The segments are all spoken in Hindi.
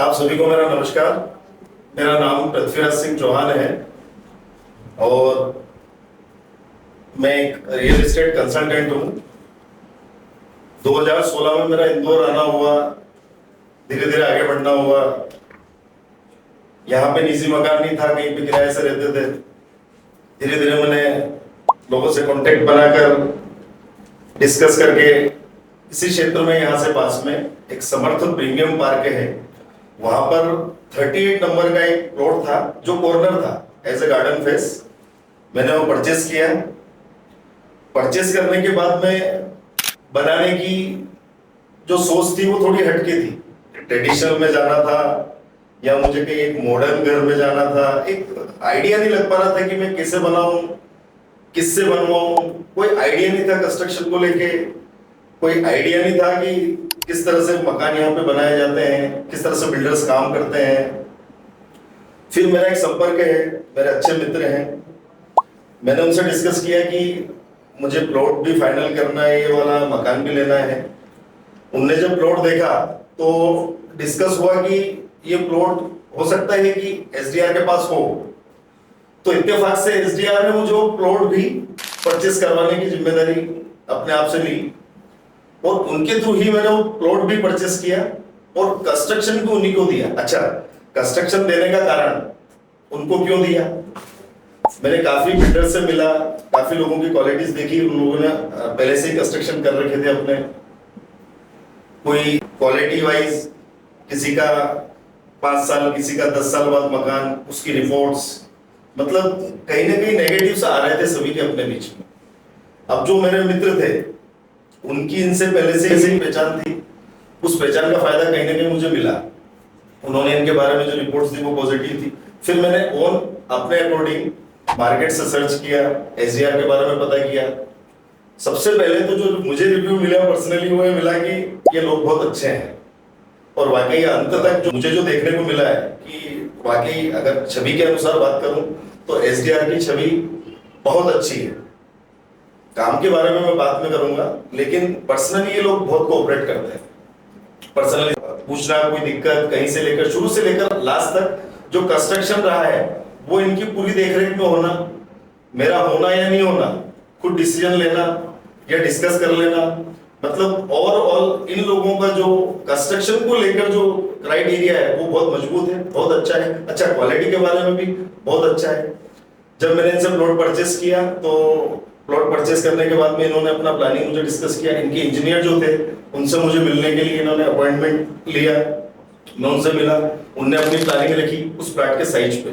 आप सभी को मेरा नमस्कार। मेरा नाम पृथ्वीराज सिंह चौहान है और मैं एक रियल एस्टेट कंसल्टेंट हूँ। 2016 में मेरा इंदौर आना हुआ, धीरे धीरे आगे बढ़ना हुआ। यहाँ पे निजी मकान नहीं था, कहीं पे किराए से रहते थे। धीरे धीरे मैंने लोगों से कांटेक्ट बनाकर डिस्कस करके इसी क्षेत्र में, यहाँ से पास में एक समर्थ प्रीमियम पार्क है, वहां पर 38 नंबर का एक प्लॉट था जो कॉर्नर था एज ए गार्डन फेस। मैंने वो परचेस किया। परचेस करने के बाद में बनाने की जो सोच थी वो थोड़ी हटके थी। ट्रेडिशनल में जाना था या मुझे कहीं एक मॉडर्न घर में जाना था। एक आइडिया नहीं लग पा रहा था कि मैं कैसे बनाऊं, किससे बनवाऊं। कोई आइडिया नहीं था कंस्ट्रक्शन को लेके। कोई आइडिया नहीं था कि किस तरह से मकान यहाँ पे बनाए जाते हैं, किस तरह से बिल्डर्स काम करते हैं। फिर मेरा एक संपर्क है, मेरे अच्छे मित्र हैं, मैंने उनसे डिस्कस किया कि मुझे प्लॉट भी फाइनल करना है, ये वाला मकान भी लेना है। उनने जब प्लॉट देखा तो डिस्कस हुआ कि ये प्लॉट हो सकता है कि एसडीआर के पास हो। तो इत्तेफाक से एसडीआर ने मुझे वो प्लॉट भी परचेस करवाने की जिम्मेदारी अपने आप से ली और उनके थ्रू ही मैंने वो प्लॉट भी परचेस किया और कंस्ट्रक्शन भी उन्हीं को दिया। अच्छा, कंस्ट्रक्शन देने का कारण उनको क्यों दिया? मैंने काफी बिल्डर से मिला, काफी लोगों की क्वालिटीज देखी। उन लोगों ने पहले से ही कंस्ट्रक्शन कर रखे थे अपने। कोई क्वालिटी वाइज किसी का 5 साल, किसी का 10 साल बाद मकान, उसकी रिपोर्ट्स, मतलब कहीं ना कहीं नेगेटिव्स आ रहे थे सभी के अपने बीच में। अब जो मेरे मित्र थे उनकी इनसे पहले से ऐसी पहचान थी, उस पहचान का फायदा कहीं ना कहीं मुझे मिला। उन्होंने इनके बारे में जो रिपोर्ट्स दी वो पॉजिटिव थी। फिर मैंने ऑन अपने अकॉर्डिंग मार्केट से सर्च किया, एसडीआर के बारे में पता किया। सबसे पहले तो जो मुझे रिव्यू मिला पर्सनली वो ये मिला कि ये लोग बहुत अच्छे हैं और वाकई अंत तक जो मुझे जो देखने को मिला है कि वाकई अगर छवि के अनुसार बात करूं तो एसडीआर की छवि बहुत अच्छी है। काम के बारे में मैं बात में करूंगा, लेकिन पर्सनली ये लोग बहुत कोऑपरेट करते हैं। पर्सनली पूछना, कोई दिक्कत कहीं से लेकर शुरू से लेकर लास्ट तक जो कंस्ट्रक्शन रहा है वो इनकी पूरी देखरेख में होना, मेरा होना या नहीं होना, खुद डिसीजन लेना या डिस्कस कर लेना। मतलब ओवरऑल इन लोगों का जो कंस्ट्रक्शन को लेकर जो क्राइटेरिया है वो बहुत मजबूत है, बहुत अच्छा है। अच्छा, क्वालिटी के बारे में भी बहुत अच्छा है। जब मैंने इनसे प्लॉट परचेस किया तो प्लॉट परचेस करने के बाद में इन्होंने अपना प्लानिंग मुझे डिस्कस किया। इनके इंजीनियर जो थे उनसे मुझे मिलने के लिए इन्होंने अपॉइंटमेंट लिया। मैं उनसे मिला, उनने अपनी प्लानिंग लिखी उस प्लाट के साइज पे।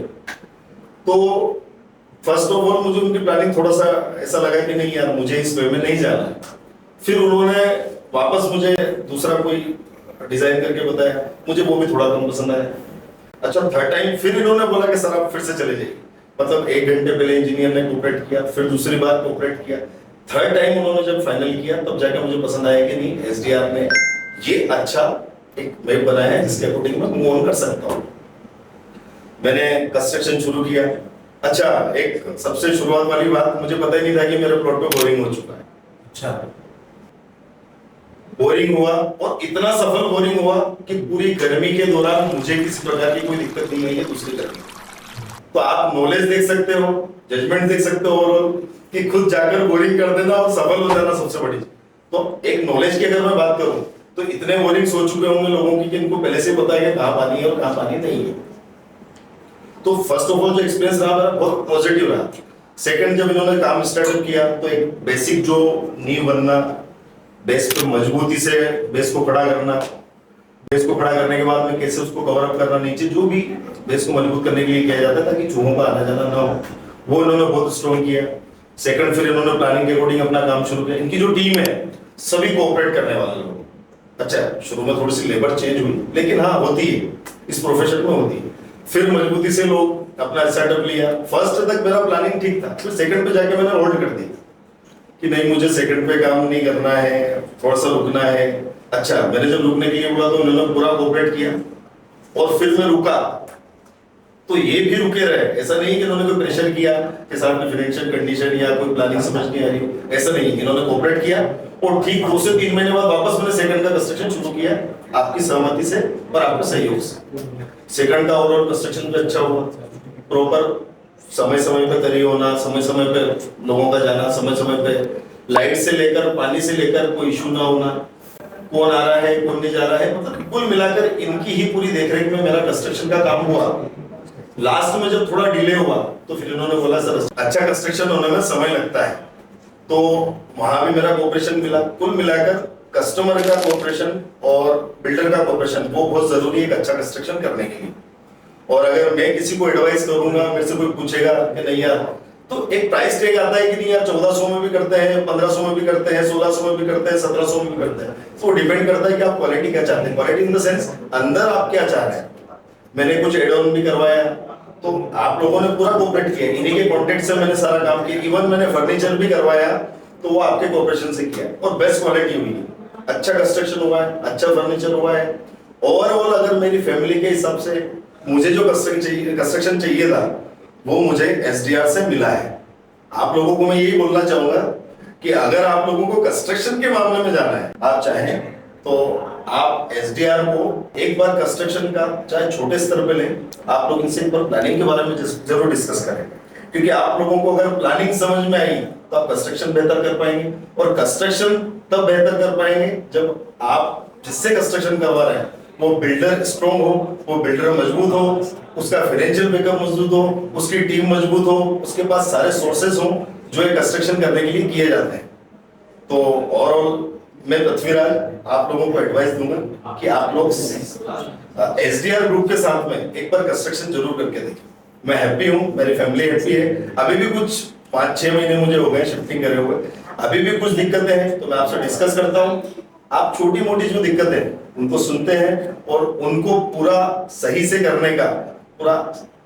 तो फर्स्ट ऑफ ऑल मुझे उनकी प्लानिंग थोड़ा सा ऐसा लगा कि नहीं यार, मुझे इस वे में नहीं जाना है। फिर उन्होंने वापस मुझे दूसरा कोई डिजाइन करके बताया, मुझे वो भी थोड़ा कम पसंद आया। अच्छा, थर्ड टाइम फिर इन्होंने बोला कि सर आप फिर से चले जाइए। मतलब 1 घंटे पहले इंजीनियर ने कोऑपरेट किया, फिर दूसरी बार कोऑपरेट किया, थर्ड टाइम उन्होंने जब फाइनल किया तब जाके मुझे पसंद आया कि नहीं, एसडीआर ने ये अच्छा एक मैप बनाया है जिसके अकॉर्डिंग मैं मूव ऑन कर सकता हूँ। मैंने कंस्ट्रक्शन शुरू किया। अच्छा, एक सबसे शुरुआत वाली बात, मुझे पता ही नहीं था कि मेरे प्लॉट पे बोरिंग हो चुका है। अच्छा, बोरिंग हुआ और इतना सफल बोरिंग हुआ कि पूरी गर्मी के दौरान मुझे किसी प्रकार की कोई दिक्कत नहीं आई है दूसरी गर्मी। तो आप नॉलेज देख सकते हो, जजमेंट देख सकते हो ओवरऑल कि खुद जाकर बोरिंग कर देना और सफल हो जाना सबसे बड़ी। तो एक नॉलेज की अगर मैं बात करूं तो इतने बोरिंग हो चुके होंगे लोगों की कि इनको पहले से पता है कि कहां पानी है और कहां पानी नहीं है। तो फर्स्ट ऑफ ऑल जो एक्सपीरियंस रहा मेरा बहुत पॉजिटिव रहा। सेकंड, जब इन्होंने काम स्टार्टअप किया तो एक बेसिक जो नींव बनना, बेस पे मजबूती से बेस को खड़ा करना, बेस को खड़ा करने के बाद में कैसे उसको कवर अप करना, नीचे जो भी बेस को मजबूत करने के लिए किया जाता है ताकि चूहों का आना जाना ना हो, वो इन्होंने बहुत स्ट्रॉन्ग किया। सेकंड, फिर इन्होंने प्लानिंग के अकॉर्डिंग अपना काम शुरू किया। इनकी जो टीम है सभी कोऑपरेट करने वाले लोग। अच्छा, शुरू में थोड़ी सी लेबर चेंज हुई, लेकिन हाँ होती है, इस प्रोफेशन में होती है। फिर मजबूती से लोग अपना सेटअप लिया। फर्स्ट तक मेरा प्लानिंग ठीक था, फिर सेकंड पे जाके मैंने होल्ड कर दिया कि नहीं, मुझे सेकंड पे काम नहीं करना है, थोड़ा सा रुकना है। अच्छा, मैंने जब रुकने के लिए बोला तो उन्होंने पूरा कोऑपरेट किया और फिर मैं रुका तो ये भी रुके रहे। ऐसा नहीं कि इन्होंने कोई प्रेशर किया कि साहब की फाइनेंशियल कंडीशन या कोई प्लानिंग समझ नहीं आ रही, ऐसा नहीं। इन्होंने कोऑपरेट किया और ठीक 2 से 3 महीने बाद वापस मैंने सेकंड का कंस्ट्रक्शन शुरू किया आपकी सहमति से और आपके सहयोग से। सेकंड का ओवरऑल कंस्ट्रक्शन भी अच्छा हुआ, प्रॉपर समय समय पे तरी होना, समय समय पे लोगों का जाना, समय समय पे लाइट से लेकर पानी से लेकर कोई इशू ना होना, कौन आ रहा है कौन नहीं जा रहा है, मतलब कुल मिलाकर इनकी ही पूरी देखरेख में मेरा कंस्ट्रक्शन का काम हुआ। लास्ट में जब थोड़ा डिले हुआ तो फिर इन्होंने बोला सर अच्छा कंस्ट्रक्शन होने में समय लगता है, तो वहां भी मेरा कोऑपरेशन मिला। कुल मिलाकर कस्टमर का कोऑपरेशन और बिल्डर का कोऑपरेशन वो बहुत जरूरी है एक अच्छा कंस्ट्रक्शन करने के लिए। और अगर मैं किसी को एडवाइस करूंगा, मेरे से कोई पूछेगा कि नहीं यार, तो एक प्राइस टैग आता है कि नहीं यार 1400 में भी करते हैं, 1500 में भी करते हैं, 1600 में भी करते हैं, 1700 में भी करते हैं। तो डिपेंड करता है कि आप क्वालिटी क्या चाहते हैं, क्वालिटी इन द सेंस अंदर आप क्या चाह रहे हैं। मैंने कुछ एड ऑन भी करवाया, तो आप लोगों ने पूरा कोऑपरेट किया, इन्हीं के कॉन्टेक्ट से मैंने सारा काम किया। इवन मैंने फर्नीचर भी करवाया तो वो आपके कोऑपरेशन से किया और बेस्ट क्वालिटी हुई है, अच्छा कंस्ट्रक्शन हुआ है, अच्छा फर्नीचर हुआ है। ओवरऑल अगर मेरी फैमिली के हिसाब से मुझे जो कंस्ट्रक्शन चाहिए था वो मुझे एसडीआर से मिला है। आप लोगों को मैं यही बोलना चाहूंगा कि अगर आप लोगों को कंस्ट्रक्शन के मामले में जाना है, आप चाहें तो आप एसडीआर को एक बार कंस्ट्रक्शन का चाहे छोटे स्तर पे लें, आप लोग इनसे एक बार प्लानिंग के बारे में जरूर डिस्कस करें, क्योंकि आप लोगों को अगर प्लानिंग समझ में आई तो आप कंस्ट्रक्शन बेहतर कर पाएंगे। और कंस्ट्रक्शन तब बेहतर कर पाएंगे जब आप जिससे कंस्ट्रक्शन करवा रहे हैं वो बिल्डर स्ट्रॉन्ग हो, वो बिल्डर मजबूत हो, उसका फाइनेंशियल बैकअप मजबूत हो, उसकी टीम मजबूत हो, उसके पास सारे सोर्सेज हो जो एक कंस्ट्रक्शन करने के लिए किए जाते हैं। तो ओवरऑल मैं पृथ्वीराज आप लोगों को एडवाइस दूंगा कि आप लोग एसडीआर ग्रुप के साथ में एक बार कंस्ट्रक्शन जरूर करके देखें। मैं हैप्पी हूँ, मेरी फैमिली हैप्पी है। अभी भी कुछ 5-6 महीने मुझे हो गए शिफ्टिंग करे हुए, अभी भी कुछ दिक्कतें हैं, तो मैं आपसे डिस्कस करता हूँ। आप छोटी मोटी जो दिक्कतें उनको सुनते हैं और उनको पूरा सही से करने का पूरा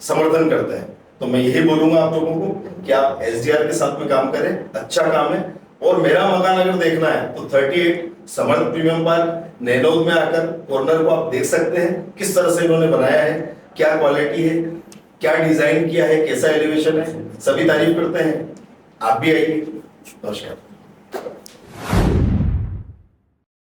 समर्थन करते हैं। तो मैं यही बोलूंगा आप लोगों को कि आप एसडीआर के साथ में काम करें, अच्छा काम है। और मेरा मकान अगर देखना है तो 38 समर्थ प्रीमियम पार्क नैनोद में आकर कॉर्नर को आप देख सकते हैं किस तरह से इन्होंने बनाया है, क्या क्वालिटी है, क्या डिजाइन किया है, कैसा एलिवेशन है, सभी तारीफ करते हैं। आप भी आइए। नमस्कार।